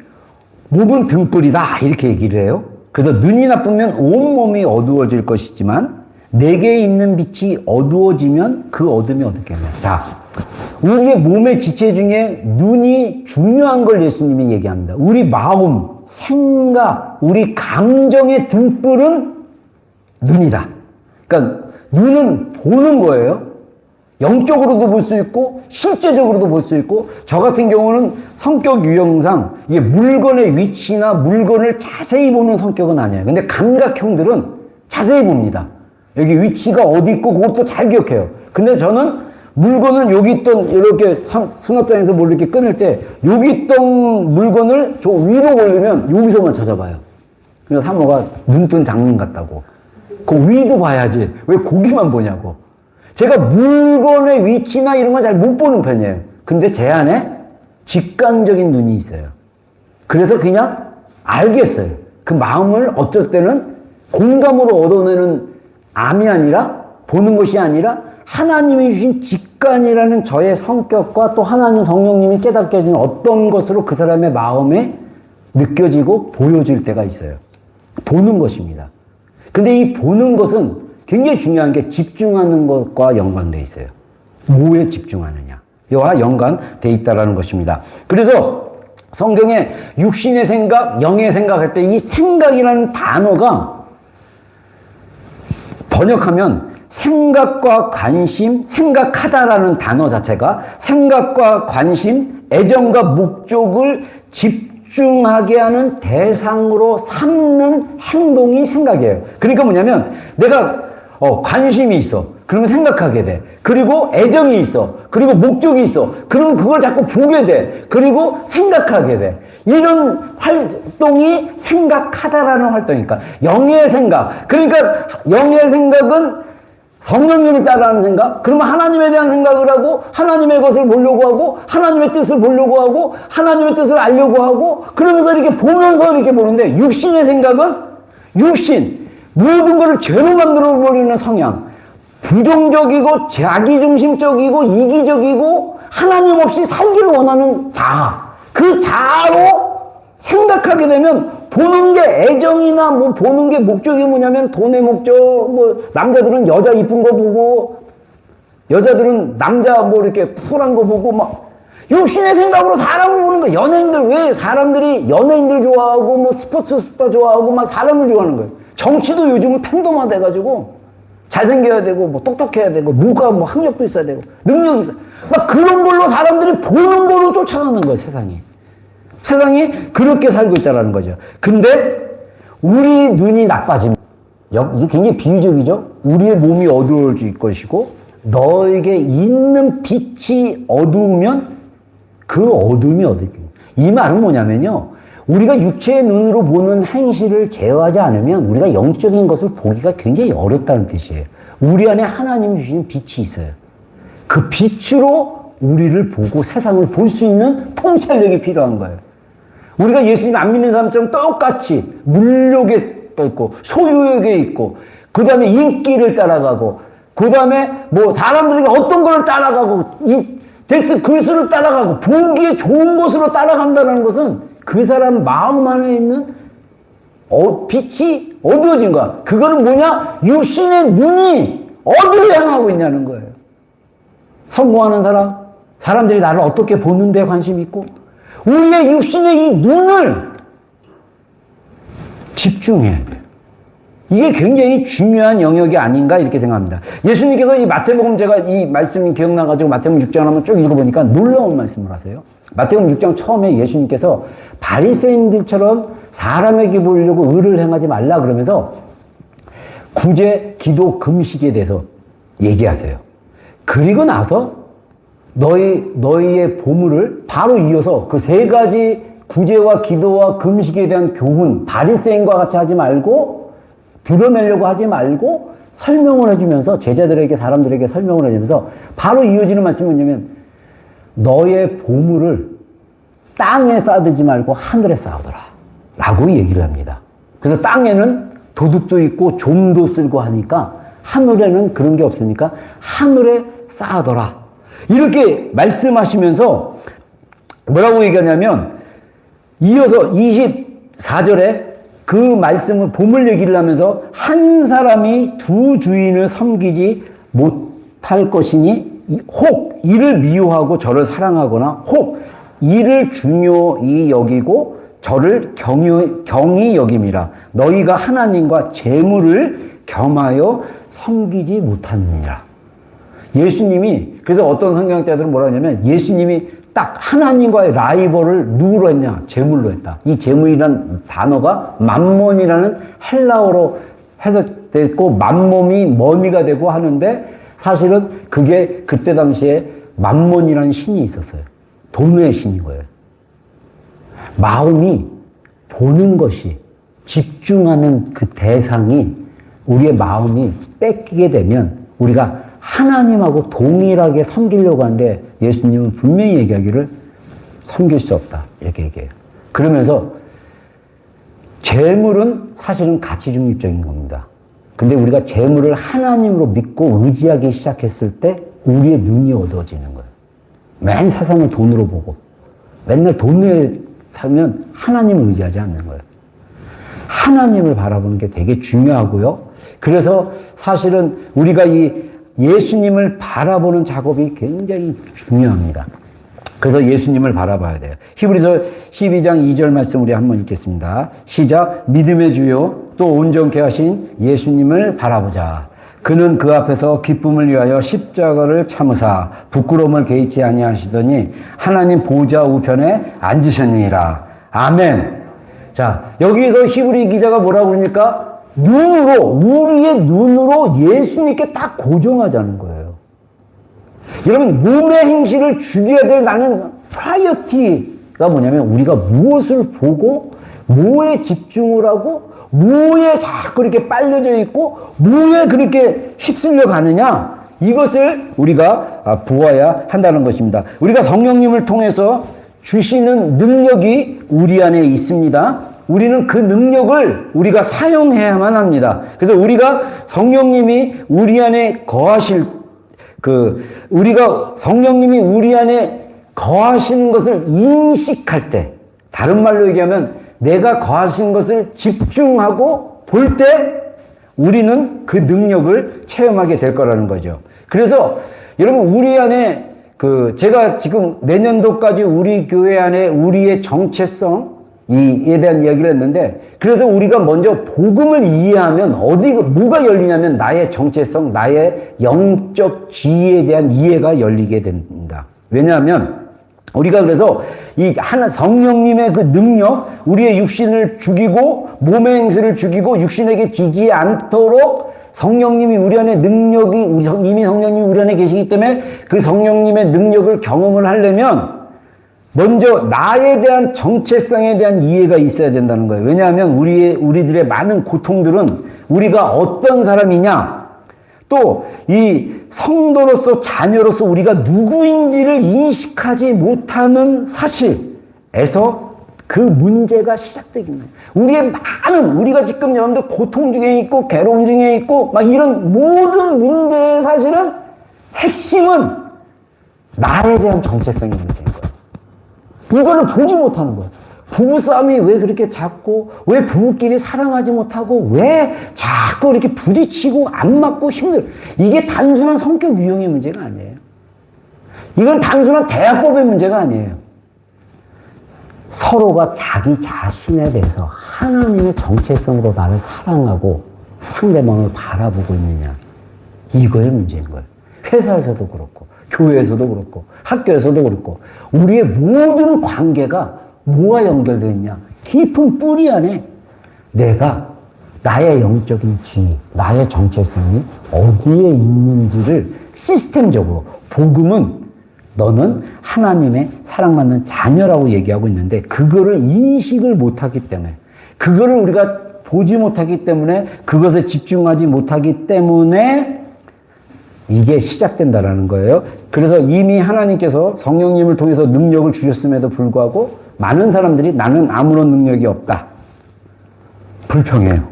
몸은 등불이다 이렇게 얘기를 해요. 그래서 눈이 나쁘면 온몸이 어두워질 것이지만 내게 있는 빛이 어두워지면 그 어둠이 어떻게 하냐. 자, 우리의 몸의 지체 중에 눈이 중요한 걸 예수님이 얘기합니다. 우리 마음, 생각, 우리 감정의 등불은 눈이다. 그러니까 눈은 보는 거예요. 영적으로도 볼 수 있고 실제적으로도 볼 수 있고, 저 같은 경우는 성격 유형상 이게 물건의 위치나 물건을 자세히 보는 성격은 아니에요. 근데 감각형들은 자세히 봅니다. 여기 위치가 어디 있고 그것도 잘 기억해요. 근데 저는 물건을 여기 있던, 이렇게 수납장에서 뭘 이렇게 끊을 때 여기 있던 물건을 저 위로 올리면 여기서만 찾아봐요. 그래서 사모가 눈뜬 장님 같다고. 그 위도 봐야지 왜 고기만 보냐고. 제가 물건의 위치나 이런 건 잘 못 보는 편이에요. 근데 제 안에 직관적인 눈이 있어요. 그래서 그냥 알겠어요. 그 마음을 어쩔 때는 공감으로 얻어내는 암이 아니라, 보는 것이 아니라 하나님이 주신 직관이라는 저의 성격과 또 하나님 성령님이 깨닫게 해주는 어떤 것으로 그 사람의 마음에 느껴지고 보여질 때가 있어요. 보는 것입니다. 근데 이 보는 것은 굉장히 중요한 게 집중하는 것과 연관되어 있어요. 뭐에 집중하느냐 이와 연관되어 있다는 것입니다. 그래서 성경에 육신의 생각, 영의 생각할 때 이 생각이라는 단어가 번역하면 생각과 관심, 생각하다라는 단어 자체가 생각과 관심, 애정과 목적을 집중하게 하는 대상으로 삼는 행동이 생각이에요. 그러니까 뭐냐면 내가 관심이 있어. 그러면 생각하게 돼. 그리고 애정이 있어. 그리고 목적이 있어. 그러면 그걸 자꾸 보게 돼. 그리고 생각하게 돼. 이런 활동이 생각하다라는 활동이니까. 영의 생각. 그러니까 영의 생각은 성령님을 따라하는 생각? 그러면 하나님에 대한 생각을 하고 하나님의 것을 보려고 하고 하나님의 뜻을 보려고 하고 하나님의 뜻을 알려고 하고 그러면서 이렇게 보면서 이렇게 보는데 육신의 생각은 육신 모든 것을 죄로 만들어 버리는 성향 부정적이고 자기중심적이고 이기적이고 하나님 없이 살기를 원하는 자아 그 자아로 생각하게 되면 보는 게 애정이나 뭐 보는 게 목적이 뭐냐면 돈의 목적 뭐 남자들은 여자 이쁜 거 보고 여자들은 남자 뭐 이렇게 쿨한 거 보고 막 육신의 생각으로 사람을 보는 거 연예인들 왜 사람들이 연예인들 좋아하고 뭐 스포츠 스타 좋아하고 막 사람을 좋아하는 거예요. 정치도 요즘은 팬덤화 돼가지고 잘생겨야 되고 뭐 똑똑해야 되고 뭐가 뭐 학력도 있어야 되고 능력이 있어야 막 그런 걸로 사람들이 보는 걸로 쫓아가는 거예요. 세상이 그렇게 살고 있다는 거죠. 근데 우리 눈이 나빠지면 이게 굉장히 비유적이죠. 우리의 몸이 어두워질 것이고 너에게 있는 빛이 어두우면 그 어둠이 어딜 거예요. 이 말은 뭐냐면요. 우리가 육체의 눈으로 보는 행실을 제어하지 않으면 우리가 영적인 것을 보기가 굉장히 어렵다는 뜻이에요. 우리 안에 하나님 주신 빛이 있어요. 그 빛으로 우리를 보고 세상을 볼 수 있는 통찰력이 필요한 거예요. 우리가 예수님 안 믿는 사람처럼 똑같이 물욕에 있고 소유욕에 있고 그 다음에 인기를 따라가고 그 다음에 뭐 사람들에게 어떤 걸 따라가고 글수를 따라가고 보기에 좋은 것으로 따라간다는 것은 그 사람 마음 안에 있는 빛이 어두워진 거야. 그거는 뭐냐? 육신의 눈이 어디로 향하고 있냐는 거예요. 성공하는 사람, 사람들이 나를 어떻게 보는데 관심 있고 우리의 육신의 이 눈을 집중해야 돼요. 이게 굉장히 중요한 영역이 아닌가 이렇게 생각합니다. 예수님께서 이 마태복음 제가 이 말씀이 기억나가지고 마태복음 6장 한번 쭉 읽어보니까 놀라운 말씀을 하세요. 마태복음 6장 처음에 예수님께서 바리새인들처럼 사람에게 보이려고 의를 행하지 말라 그러면서 구제, 기도, 금식에 대해서 얘기하세요. 그리고 나서 너희의 보물을 바로 이어서 그 세 가지 구제와 기도와 금식에 대한 교훈, 바리새인과 같이 하지 말고 드러내려고 하지 말고 설명을 해주면서 제자들에게 사람들에게 설명을 해주면서 바로 이어지는 말씀이 뭐냐면 너의 보물을 땅에 쌓아두지 말고 하늘에 쌓아둬라 라고 얘기를 합니다. 그래서 땅에는 도둑도 있고 좀도 쓸고 하니까 하늘에는 그런 게 없으니까 하늘에 쌓아둬라 이렇게 말씀하시면서 뭐라고 얘기하냐면 이어서 24절에 그 말씀을 보물 얘기를 하면서 한 사람이 두 주인을 섬기지 못할 것이니 혹 이를 미워하고 저를 사랑하거나 혹 이를 중요히 여기고 저를 경히 여김이라 너희가 하나님과 재물을 겸하여 섬기지 못하느니라. 예수님이 그래서 어떤 성경학자들은 뭐라 하냐면 예수님이 딱 하나님과의 라이벌을 누구로 했냐? 재물로 했다. 이 재물이라는 단어가 맘몬이라는 헬라어로 해석됐고 맘몬이 머니가 되고 하는데 사실은 그게 그때 당시에 맘몬이라는 신이 있었어요. 돈의 신인 거예요. 마음이 보는 것이 집중하는 그 대상이 우리의 마음이 뺏기게 되면 우리가 하나님하고 동일하게 섬기려고 하는데 예수님은 분명히 얘기하기를 섬길 수 없다. 이렇게 얘기해요. 그러면서 재물은 사실은 가치 중립적인 겁니다. 근데 우리가 재물을 하나님으로 믿고 의지하기 시작했을 때 우리의 눈이 어두워지는 거예요. 맨 세상을 돈으로 보고 맨날 돈에 살면 하나님을 의지하지 않는 거예요. 하나님을 바라보는 게 되게 중요하고요. 그래서 사실은 우리가 이 예수님을 바라보는 작업이 굉장히 중요합니다. 그래서 예수님을 바라봐야 돼요. 히브리서 12장 2절 말씀 우리 한번 읽겠습니다. 시작. 믿음의 주요 또 온전케 하신 예수님을 바라보자. 그는 그 앞에서 기쁨을 위하여 십자가를 참으사 부끄러움을 개의치 아니하시더니 하나님 보좌 우편에 앉으셨느니라. 아멘. 자, 여기서 히브리 기자가 뭐라고 그러니까 우리의 눈으로 예수님께 딱 고정하자는 거예요. 여러분, 몸의 행실을 죽여야 될 나는 프라이어티가 뭐냐면 우리가 무엇을 보고 뭐에 집중을 하고 뭐에 자꾸 이렇게 빨려져 있고 뭐에 그렇게 휩쓸려 가느냐, 이것을 우리가 보아야 한다는 것입니다. 우리가 성령님을 통해서 주시는 능력이 우리 안에 있습니다. 우리는 그 능력을 우리가 사용해야만 합니다. 그래서 우리가 성령님이 우리 안에 거하실 우리가 성령님이 우리 안에 거하시는 것을 인식할 때, 다른 말로 얘기하면 내가 거하시는 것을 집중하고 볼 때 우리는 그 능력을 체험하게 될 거라는 거죠. 그래서 여러분, 우리 안에 제가 지금 내년도까지 우리 교회 안에 우리의 정체성에 대한 이야기를 했는데, 그래서 우리가 먼저 복음을 이해하면 뭐가 열리냐면 나의 정체성, 나의 영적 지위에 대한 이해가 열리게 된다. 왜냐하면 우리가 그래서 성령님의 그 능력, 우리의 육신을 죽이고 몸의 행실을 죽이고 육신에게 지지 않도록 성령님이 우리 안에 이미 성령님이 우리 안에 계시기 때문에 그 성령님의 능력을 경험을 하려면 먼저 나에 대한 정체성에 대한 이해가 있어야 된다는 거예요. 왜냐하면 우리들의 많은 고통들은 우리가 어떤 사람이냐, 또 이 성도로서 자녀로서 우리가 누구인지를 인식하지 못하는 사실에서 그 문제가 시작되긴 해요. 우리가 지금 여러분들 고통 중에 있고 괴로움 중에 있고 막 이런 모든 문제의 사실은 핵심은 나에 대한 정체성이 문제인 거예요. 이거를 보지 못하는 거예요. 부부싸움이 왜 그렇게 작고, 왜 부부끼리 사랑하지 못하고, 왜 자꾸 이렇게 부딪히고 안 맞고 힘들어. 이게 단순한 성격 유형의 문제가 아니에요. 이건 단순한 대화법의 문제가 아니에요. 서로가 자기 자신에 대해서 하나님의 정체성으로 나를 사랑하고 상대방을 바라보고 있느냐, 이거의 문제인 거예요. 회사에서도 그렇고 교회에서도 그렇고 학교에서도 그렇고 우리의 모든 관계가 뭐와 연결되어 있냐, 깊은 뿌리 안에 나의 영적인 지위, 나의 정체성이 어디에 있는지를 시스템적으로, 복음은 너는 하나님의 사랑받는 자녀라고 얘기하고 있는데, 그거를 인식을 못하기 때문에, 그거를 우리가 보지 못하기 때문에, 그것에 집중하지 못하기 때문에 이게 시작된다라는 거예요. 그래서 이미 하나님께서 성령님을 통해서 능력을 주셨음에도 불구하고 많은 사람들이 나는 아무런 능력이 없다, 불평해요.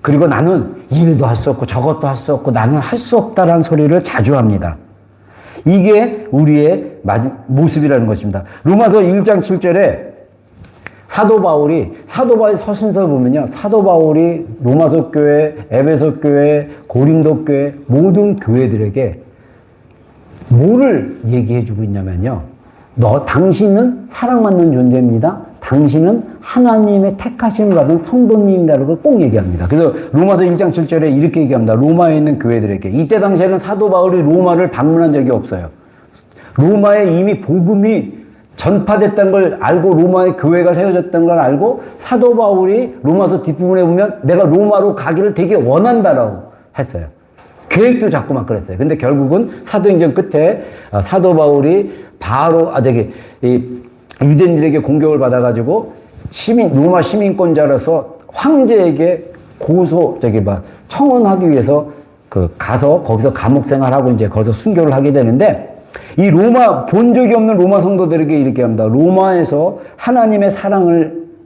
그리고 나는 일도 할 수 없고 저것도 할 수 없고 나는 할 수 없다라는 소리를 자주 합니다. 이게 우리의 모습이라는 것입니다. 로마서 1장 7절에 사도 바울이 서신서 보면요, 사도 바울이 로마서 교회, 에베소 교회, 고린도 교회 모든 교회들에게 뭐를 얘기해 주고 있냐면요, 당신은 사랑받는 존재입니다. 당신은 하나님의 택하심을 받은 성도님이라는 걸 꼭 얘기합니다. 그래서 로마서 1장 7절에 이렇게 얘기합니다. 로마에 있는 교회들에게. 이때 당시에는 사도 바울이 로마를 방문한 적이 없어요. 로마에 이미 복음이 전파됐다는 걸 알고 로마의 교회가 세워졌다는 걸 알고 사도 바울이 로마서 뒷부분에 보면 내가 로마로 가기를 되게 원한다라고 했어요. 계획도 잡고 막 그랬어요. 근데 결국은 사도행전 끝에 사도 바울이 바로 유대인들에게 공격을 받아가지고 로마 시민권자로서 황제에게 청원하기 위해서 가서 거기서 감옥 생활하고 이제 거기서 순교를 하게 되는데, 이 본 적이 없는 로마 성도들에게 이렇게 합니다. 로마에서 하나님의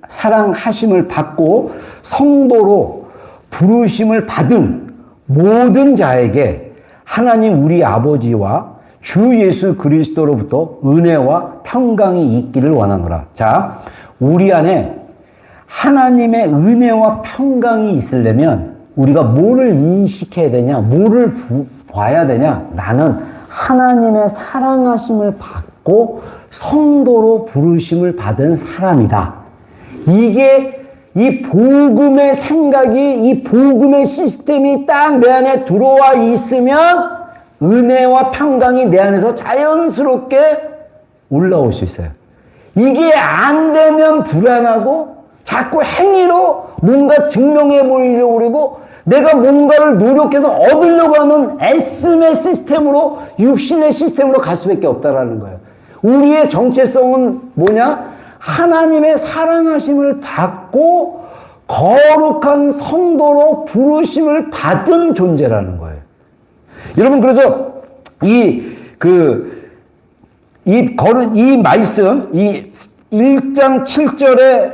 사랑하심을 받고 성도로 부르심을 받은 모든 자에게 하나님 우리 아버지와 주 예수 그리스도로부터 은혜와 평강이 있기를 원하노라. 자, 우리 안에 하나님의 은혜와 평강이 있으려면 우리가 뭐를 인식해야 되냐, 뭐를 봐야 되냐? 나는 하나님의 사랑하심을 받고 성도로 부르심을 받은 사람이다. 이게 이 복음의 생각이, 이 복음의 시스템이 딱 내 안에 들어와 있으면 은혜와 평강이 내 안에서 자연스럽게 올라올 수 있어요. 이게 안 되면 불안하고 자꾸 행위로 뭔가 증명해 보이려고 그러고 내가 뭔가를 노력해서 얻으려고 하는 애씀의 시스템으로, 육신의 시스템으로 갈 수밖에 없다라는 거예요. 우리의 정체성은 뭐냐? 하나님의 사랑하심을 받고 거룩한 성도로 부르심을 받은 존재라는 거예요. 여러분, 그래서 이 말씀, 이 1장 7절에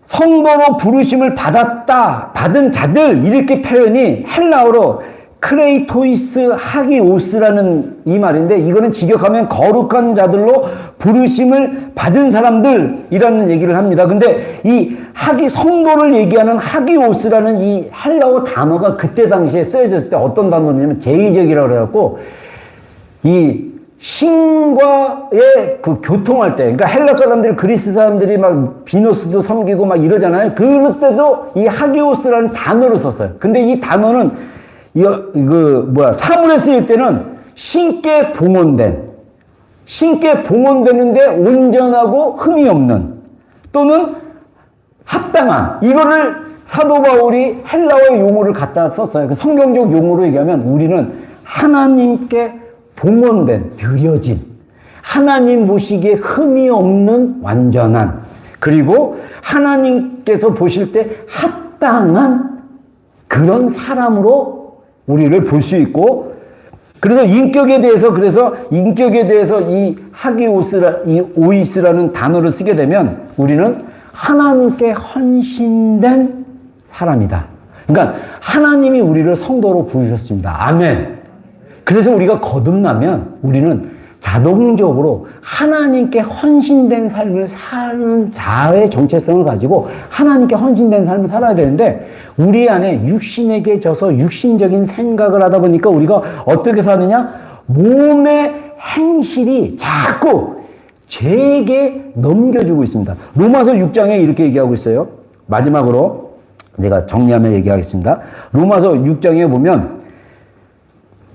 성도로 부르심을 받은 자들, 이렇게 표현이 헬라어로 크레이토이스 하기오스라는 이 말인데, 이거는 직역하면 거룩한 자들로 부르심을 받은 사람들이라는 얘기를 합니다. 근데 이 성도를 얘기하는 하기오스라는 이 헬라어 단어가 그때 당시에 쓰여졌을 때 어떤 단어냐면 제의적이라고 그래갖고, 이 신과의 그 교통할 때, 그러니까 헬라 사람들이, 그리스 사람들이 막 비너스도 섬기고 막 이러잖아요. 그럴 때도 이 하기오스라는 단어를 썼어요. 근데 이 단어는 사물에 쓰일 때는 신께 봉헌되는데 온전하고 흠이 없는, 또는 합당한, 이거를 사도 바울이 헬라어의 용어를 갖다 썼어요. 그 성경적 용어로 얘기하면 우리는 하나님께 봉헌된, 드려진, 하나님 보시기에 흠이 없는 완전한, 그리고 하나님께서 보실 때 합당한 그런 사람으로 우리를 볼 수 있고, 그래서 인격에 대해서 이 오이스라는 단어를 쓰게 되면 우리는 하나님께 헌신된 사람이다. 그러니까 하나님이 우리를 성도로 부르셨습니다. 아멘. 그래서 우리가 거듭나면 우리는 자동적으로 하나님께 헌신된 삶을 사는 자의 정체성을 가지고 하나님께 헌신된 삶을 살아야 되는데, 우리 안에 육신에게 져서 육신적인 생각을 하다 보니까 우리가 어떻게 사느냐? 몸의 행실이 자꾸 죄에게 넘겨주고 있습니다. 로마서 6장에 이렇게 얘기하고 있어요. 마지막으로 제가 정리하면 얘기하겠습니다. 로마서 6장에 보면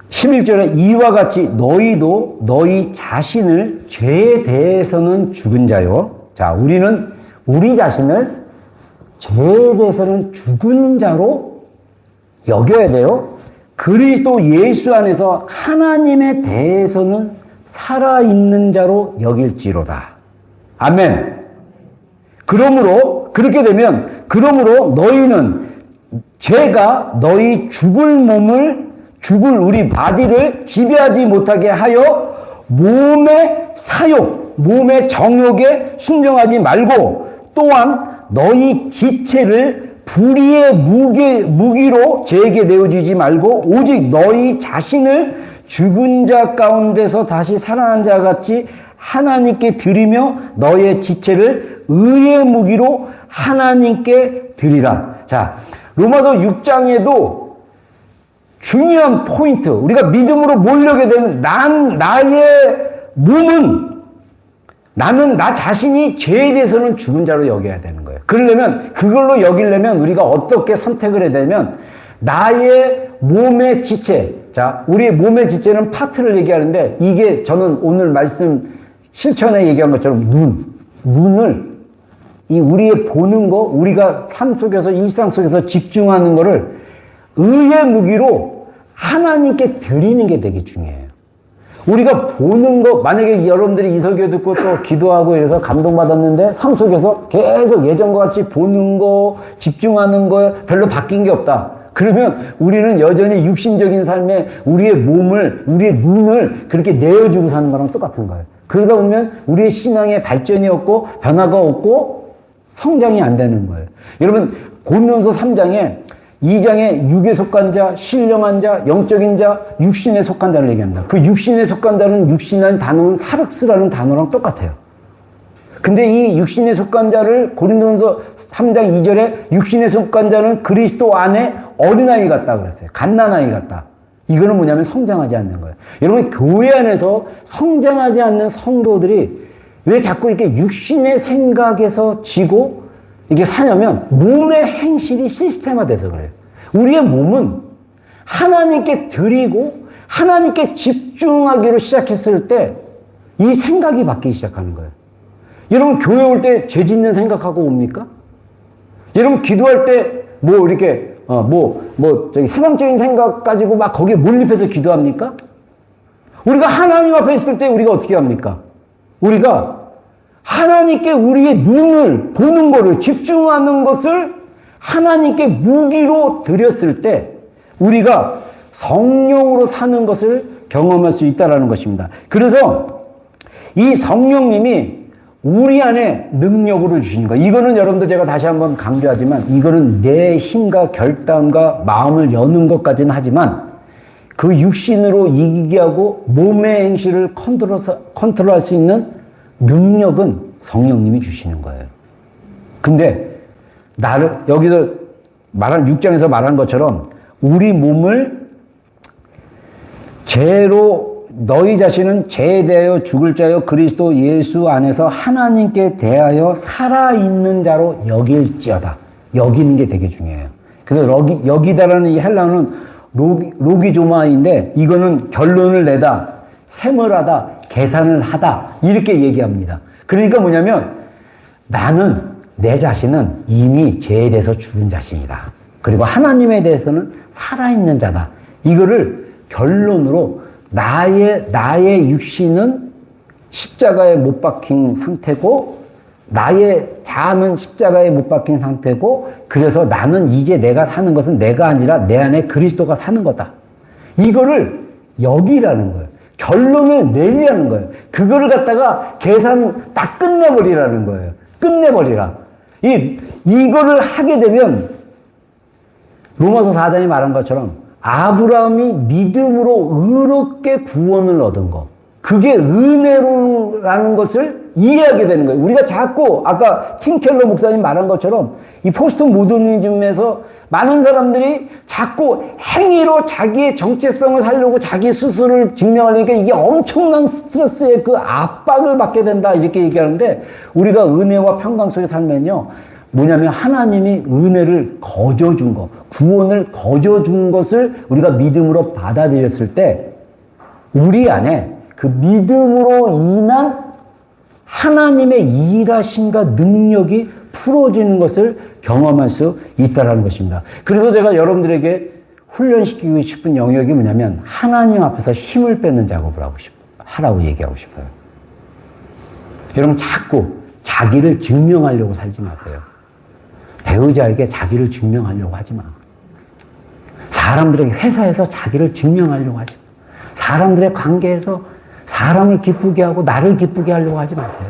11절에 이와 같이 너희도 너희 자신을 죄에 대해서는 죽은 자요. 자, 우리는 우리 자신을 죄에 대해서는 죽은 자로 여겨야 돼요. 그리스도 예수 안에서 하나님에 대해서는 살아있는 자로 여길지로다. 아멘. 그러므로 너희는 죄가 너희 죽을 우리 바디를 지배하지 못하게 하여 몸의 사욕, 몸의 정욕에 순종하지 말고, 또한 너희 지체를 불의의 무기로 죄에게 내어주지 말고, 오직 너희 자신을 죽은 자 가운데서 다시 살아난 자 같이 하나님께 드리며 너의 지체를 의의 무기로 하나님께 드리라. 자, 로마서 6장에도 중요한 포인트, 우리가 믿음으로 몰려게 되는 나의 몸은, 나는 나 자신이 죄에 대해서는 죽은 자로 여겨야 되는 거예요. 그걸로 여기려면 우리가 어떻게 선택을 해야 되냐면, 나의 몸의 지체, 자, 우리의 몸의 지체는 파트를 얘기하는데, 이게 저는 오늘 말씀 실천에 얘기한 것처럼 눈을, 우리의 보는 거, 우리가 삶 속에서, 일상 속에서 집중하는 거를 의의 무기로 하나님께 드리는 게 되게 중요해요. 우리가 보는 거, 만약에 여러분들이 이 설교 듣고 또 기도하고 이래서 감동받았는데 삶 속에서 계속 예전과 같이 보는 거, 집중하는 거에 별로 바뀐 게 없다. 그러면 우리는 여전히 육신적인 삶에 우리의 몸을, 우리의 눈을 그렇게 내어주고 사는 거랑 똑같은 거예요. 그러다 보면 우리의 신앙에 발전이 없고 변화가 없고 성장이 안 되는 거예요. 여러분, 고린도서 3장에 2장에 육에 속한 자, 신령한 자, 영적인 자, 육신에 속한 자를 얘기합니다. 그 육신에 속한 자는, 육신이라는 단어는 사륵스라는 단어랑 똑같아요. 근데 이 육신에 속한 자를 고린도서 3장 2절에 육신에 속한 자는 그리스도 안에 어린아이 같다 그랬어요. 갓난아이 같다. 이거는 뭐냐면 성장하지 않는 거예요. 여러분, 교회 안에서 성장하지 않는 성도들이 왜 자꾸 이렇게 육신의 생각에서 지고 이게 사냐면 몸의 행실이 시스템화돼서 그래요. 우리의 몸은 하나님께 드리고 하나님께 집중하기로 시작했을 때 이 생각이 바뀌기 시작하는 거예요. 여러분, 교회 올 때 죄 짓는 생각하고 옵니까? 여러분, 기도할 때 뭐 이렇게 저기 세상적인 생각 가지고 막 거기에 몰입해서 기도합니까? 우리가 하나님 앞에 있을 때 우리가 어떻게 합니까? 우리가 하나님께 우리의 눈을 보는 거를 집중하는 것을 하나님께 무기로 드렸을 때 우리가 성령으로 사는 것을 경험할 수 있다는 것입니다. 그래서 이 성령님이 우리 안에 능력으로 주시는 거예요. 이거는 여러분들 제가 다시 한번 강조하지만 이거는 내 힘과 결단과 마음을 여는 것까지는 하지만 그 육신으로 이기게 하고 몸의 행실을 컨트롤할 수 있는 능력은 성령님이 주시는 거예요. 근데 나를 여기서 말한 6장에서 말한 것처럼 우리 몸을 죄로 너희 자신은 죄에 대하여 죽을 자여 그리스도 예수 안에서 하나님께 대하여 살아있는 자로 여길지어다. 여기는 게 되게 중요해요. 그래서 여기다라는 이 헬라어는 로기조마인데 이거는 결론을 내다, 세물하다, 계산을 하다 이렇게 얘기합니다. 그러니까 뭐냐면 나는 내 자신은 이미 죄에 대해서 죽은 자신이다. 그리고 하나님에 대해서는 살아있는 자다. 이거를 결론으로 나의 육신은 십자가에 못 박힌 상태고 나의 자아는 십자가에 못 박힌 상태고 그래서 나는 이제 내가 사는 것은 내가 아니라 내 안에 그리스도가 사는 거다. 이거를 여기라는 거예요. 결론을 내리라는 거예요. 그거를 갖다가 계산 딱 끝내버리라는 거예요. 끝내버리라. 이거를 하게 되면 로마서 4장이 말한 것처럼 아브라함이 믿음으로 의롭게 구원을 얻은 거. 그게 은혜로라는 것을 이해하게 되는 거예요. 우리가 자꾸 아까 팀 켈러 목사님 말한 것처럼 이 포스트 모더니즘에서 많은 사람들이 자꾸 행위로 자기의 정체성을 살려고 자기 스스로를 증명하려니까 이게 엄청난 스트레스의 그 압박을 받게 된다 이렇게 얘기하는데 우리가 은혜와 평강 속에 살면요. 뭐냐면 하나님이 은혜를 거저준 거, 구원을 거저준 것을 우리가 믿음으로 받아들였을 때 우리 안에 그 믿음으로 인한 하나님의 일하심과 능력이 풀어지는 것을 경험할 수 있다는 것입니다. 그래서 제가 여러분들에게 훈련시키고 싶은 영역이 뭐냐면 하나님 앞에서 힘을 뺏는 작업을 하라고 얘기하고 싶어요. 여러분 자꾸 자기를 증명하려고 살지 마세요. 배우자에게 자기를 증명하려고 하지 마. 사람들에게 회사에서 자기를 증명하려고 하지 마. 사람들의 관계에서 사람을 기쁘게 하고 나를 기쁘게 하려고 하지 마세요.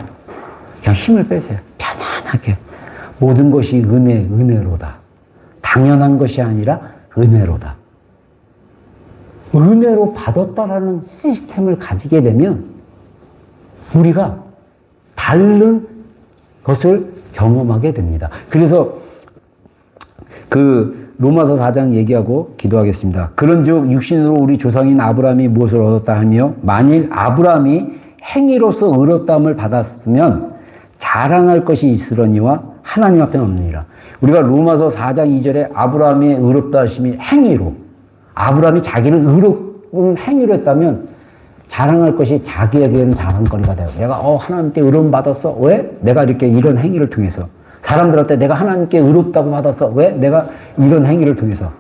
그냥 힘을 빼세요. 편안하게. 모든 것이 은혜로다. 당연한 것이 아니라 은혜로다. 은혜로 받았다라는 시스템을 가지게 되면 우리가 다른 것을 경험하게 됩니다. 그래서 그 로마서 4장 얘기하고 기도하겠습니다. 그런즉 육신으로 우리 조상인 아브라함이 무엇을 얻었다 하며 만일 아브라함이 행위로서 의롭다함을 받았으면 자랑할 것이 있으려니와 하나님 앞에는 없느니라. 우리가 로마서 4장 2절에 아브라함의 의롭다 하심이 행위로 아브라함이 자기를 의로운 행위로 했다면 자랑할 것이 자기에게는 자랑거리가 돼요. 내가 하나님께 의로움 받았어. 왜? 내가 이렇게 이런 행위를 통해서. 사람들한테 내가 하나님께 의롭다고 받았어. 왜? 내가 이런 행위를 통해서.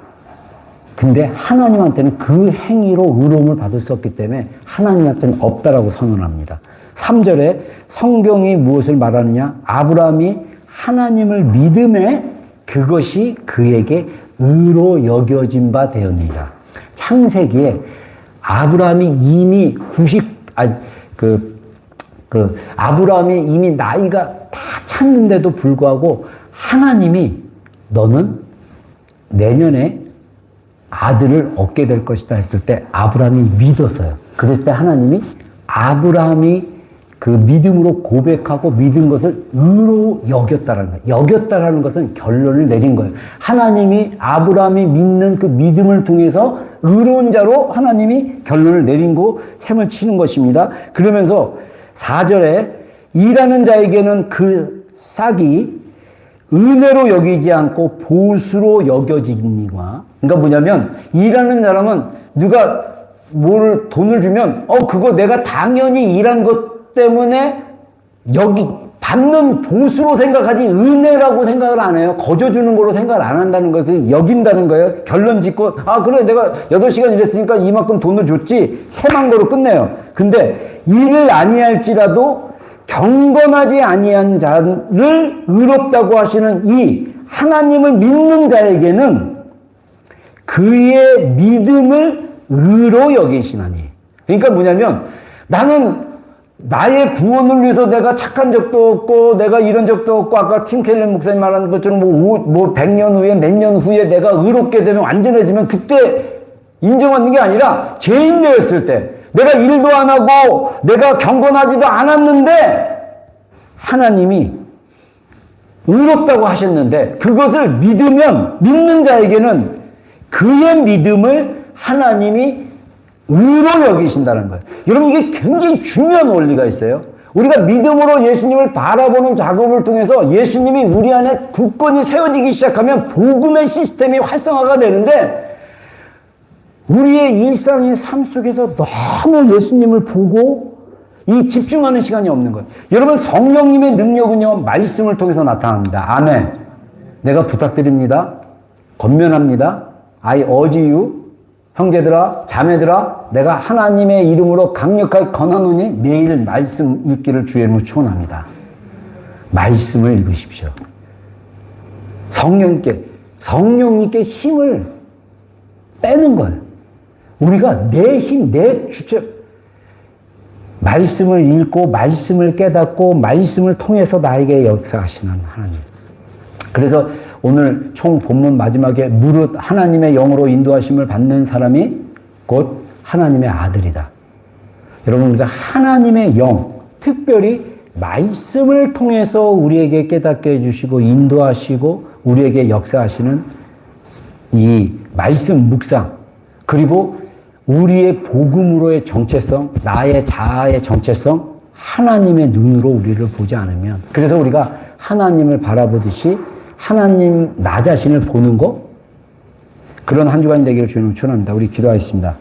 근데 하나님한테는 그 행위로 의로움을 받을 수 없기 때문에 하나님한테는 없다라고 선언합니다. 3절에 성경이 무엇을 말하느냐? 아브라함이 하나님을 믿음에 그것이 그에게 의로 여겨진 바 되었느니라. 창세기에 아브라함이 이미 아브라함이 이미 나이가 다 찼는데도 불구하고 하나님이 너는 내년에 아들을 얻게 될 것이다 했을 때 아브라함이 믿었어요. 그랬을 때 하나님이 아브라함이 그 믿음으로 고백하고 믿은 것을 의로 여겼다라는 거예요. 여겼다라는 것은 결론을 내린 거예요. 하나님이 아브라함이 믿는 그 믿음을 통해서 의로운 자로 하나님이 결론을 내린 거 셈을 치는 것입니다. 그러면서 4절에 일하는 자에게는 그 싹이 은혜로 여기지 않고 보수로 여겨지니와. 그러니까 뭐냐면 일하는 사람은 누가 돈을 주면 그거 내가 당연히 일한 것 때문에 여기 받는 보수로 생각하지 은혜라고 생각을 안 해요. 거저주는 거로 생각을 안 한다는 거예요. 그냥 여긴다는 거예요. 결론 짓고 그래 내가 8시간 일했으니까 이만큼 돈을 줬지. 세만 거로 끝내요. 근데 일을 아니할지라도 경건하지 아니한 자를 의롭다고 하시는 이 하나님을 믿는 자에게는 그의 믿음을 의로 여기시나니. 그러니까 뭐냐면 나는 나의 구원을 위해서 내가 착한 적도 없고 내가 이런 적도 없고 아까 팀 켈리 목사님 말하는 것처럼 뭐 100년 후에 몇 년 후에 내가 의롭게 되면 완전해지면 그때 인정하는 게 아니라 죄인 되었을 때 내가 일도 안 하고 내가 경건하지도 않았는데 하나님이 의롭다고 하셨는데 그것을 믿는 자에게는 그의 믿음을 하나님이 의로 여기신다는 거예요. 여러분 이게 굉장히 중요한 원리가 있어요. 우리가 믿음으로 예수님을 바라보는 작업을 통해서 예수님이 우리 안에 굳건히 세워지기 시작하면 복음의 시스템이 활성화가 되는데 우리의 일상의 삶 속에서 너무 예수님을 보고 이 집중하는 시간이 없는 거예요. 여러분 성령님의 능력은요 말씀을 통해서 나타납니다. 아멘. 내가 부탁드립니다. 권면합니다. I urge you. 형제들아 자매들아 내가 하나님의 이름으로 강력하게 권하노니 매일 말씀 읽기를 주의 이름으로 축원합니다. 말씀을 읽으십시오. 성령님께 힘을 빼는 거예요. 우리가 내 힘, 내 주체 말씀을 읽고 말씀을 깨닫고 말씀을 통해서 나에게 역사하시는 하나님. 그래서 오늘 총 본문 마지막에 무릇 하나님의 영으로 인도하심을 받는 사람이 곧 하나님의 아들이다. 여러분 우리가 하나님의 영, 특별히 말씀을 통해서 우리에게 깨닫게 해주시고 인도하시고 우리에게 역사하시는 이 말씀 묵상 그리고 우리의 복음으로의 정체성, 나의 자아의 정체성 하나님의 눈으로 우리를 보지 않으면 그래서 우리가 하나님을 바라보듯이 하나님 나 자신을 보는 것 그런 한 주간이 되기를 주님을 축원합니다. 우리 기도하겠습니다.